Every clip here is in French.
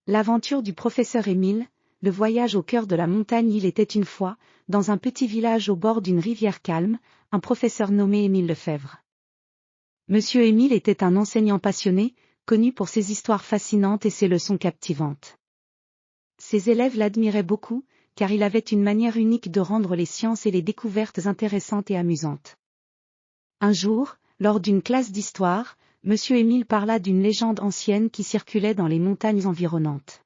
L'aventure du professeur Émile, le voyage au cœur de la montagne. Il était une fois, dans un petit village au bord d'une rivière calme, un professeur nommé Émile Lefebvre. Monsieur Émile était un enseignant passionné, connu pour ses histoires fascinantes et ses leçons captivantes. Ses élèves l'admiraient beaucoup, car il avait une manière unique de rendre les sciences et les découvertes intéressantes et amusantes. Un jour, lors d'une classe d'histoire, Monsieur Émile parla d'une légende ancienne qui circulait dans les montagnes environnantes.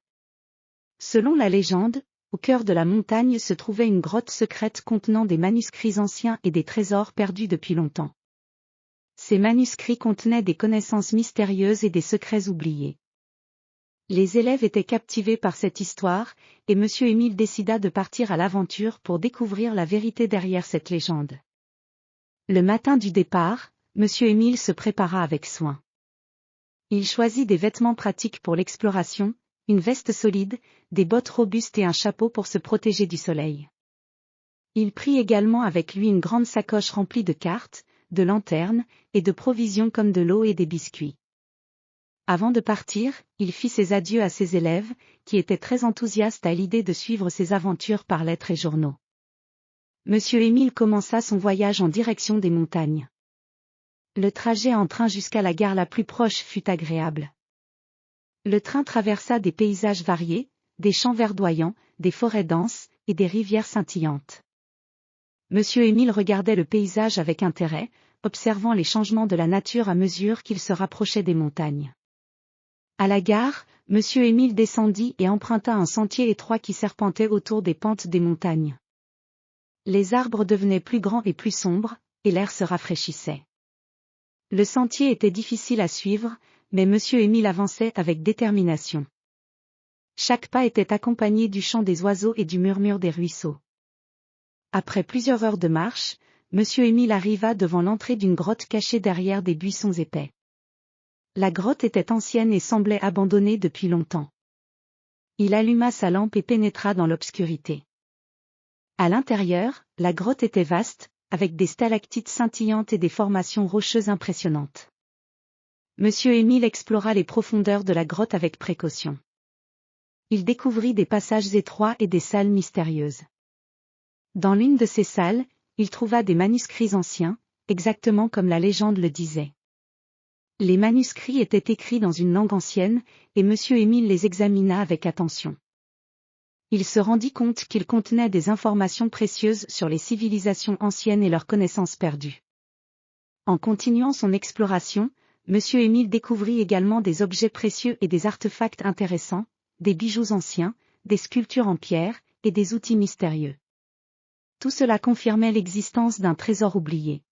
Selon la légende, au cœur de la montagne se trouvait une grotte secrète contenant des manuscrits anciens et des trésors perdus depuis longtemps. Ces manuscrits contenaient des connaissances mystérieuses et des secrets oubliés. Les élèves étaient captivés par cette histoire, et Monsieur Émile décida de partir à l'aventure pour découvrir la vérité derrière cette légende. Le matin du départ, Monsieur Émile se prépara avec soin. Il choisit des vêtements pratiques pour l'exploration, une veste solide, des bottes robustes et un chapeau pour se protéger du soleil. Il prit également avec lui une grande sacoche remplie de cartes, de lanternes, et de provisions comme de l'eau et des biscuits. Avant de partir, il fit ses adieux à ses élèves, qui étaient très enthousiastes à l'idée de suivre ses aventures par lettres et journaux. Monsieur Émile commença son voyage en direction des montagnes. Le trajet en train jusqu'à la gare la plus proche fut agréable. Le train traversa des paysages variés, des champs verdoyants, des forêts denses, et des rivières scintillantes. Monsieur Émile regardait le paysage avec intérêt, observant les changements de la nature à mesure qu'il se rapprochait des montagnes. À la gare, Monsieur Émile descendit et emprunta un sentier étroit qui serpentait autour des pentes des montagnes. Les arbres devenaient plus grands et plus sombres, et l'air se rafraîchissait. Le sentier était difficile à suivre, mais Monsieur Émile avançait avec détermination. Chaque pas était accompagné du chant des oiseaux et du murmure des ruisseaux. Après plusieurs heures de marche, Monsieur Émile arriva devant l'entrée d'une grotte cachée derrière des buissons épais. La grotte était ancienne et semblait abandonnée depuis longtemps. Il alluma sa lampe et pénétra dans l'obscurité. À l'intérieur, la grotte était vaste, avec des stalactites scintillantes et des formations rocheuses impressionnantes. Monsieur Émile explora les profondeurs de la grotte avec précaution. Il découvrit des passages étroits et des salles mystérieuses. Dans l'une de ces salles, il trouva des manuscrits anciens, exactement comme la légende le disait. Les manuscrits étaient écrits dans une langue ancienne, et Monsieur Émile les examina avec attention. Il se rendit compte qu'ils contenaient des informations précieuses sur les civilisations anciennes et leurs connaissances perdues. En continuant son exploration, Monsieur Émile découvrit également des objets précieux et des artefacts intéressants, des bijoux anciens, des sculptures en pierre, et des outils mystérieux. Tout cela confirmait l'existence d'un trésor oublié.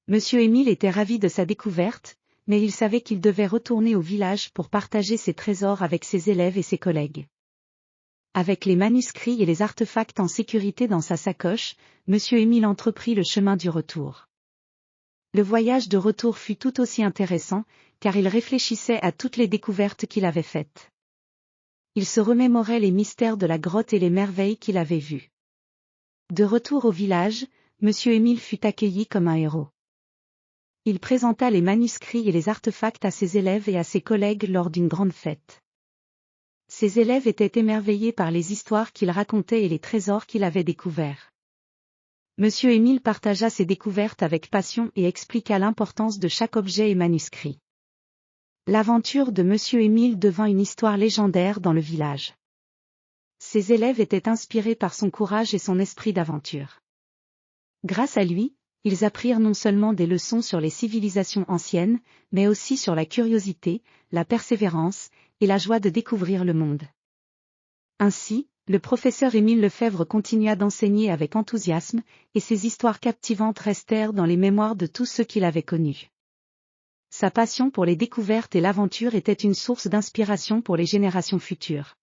Monsieur Émile était ravi de sa découverte, mais il savait qu'il devait retourner au village pour partager ses trésors avec ses élèves et ses collègues. Avec les manuscrits et les artefacts en sécurité dans sa sacoche, Monsieur Émile entreprit le chemin du retour. Le voyage de retour fut tout aussi intéressant, car il réfléchissait à toutes les découvertes qu'il avait faites. Il se remémorait les mystères de la grotte et les merveilles qu'il avait vues. De retour au village, Monsieur Émile fut accueilli comme un héros. Il présenta les manuscrits et les artefacts à ses élèves et à ses collègues lors d'une grande fête. Ses élèves étaient émerveillés par les histoires qu'il racontait et les trésors qu'il avait découverts. Monsieur Émile partagea ses découvertes avec passion et expliqua l'importance de chaque objet et manuscrit. L'aventure de Monsieur Émile devint une histoire légendaire dans le village. Ses élèves étaient inspirés par son courage et son esprit d'aventure. Grâce à lui, ils apprirent non seulement des leçons sur les civilisations anciennes, mais aussi sur la curiosité, la persévérance, et la joie de découvrir le monde. Ainsi, le professeur Émile Lefebvre continua d'enseigner avec enthousiasme, et ses histoires captivantes restèrent dans les mémoires de tous ceux qui l'avaient connu. Sa passion pour les découvertes et l'aventure était une source d'inspiration pour les générations futures.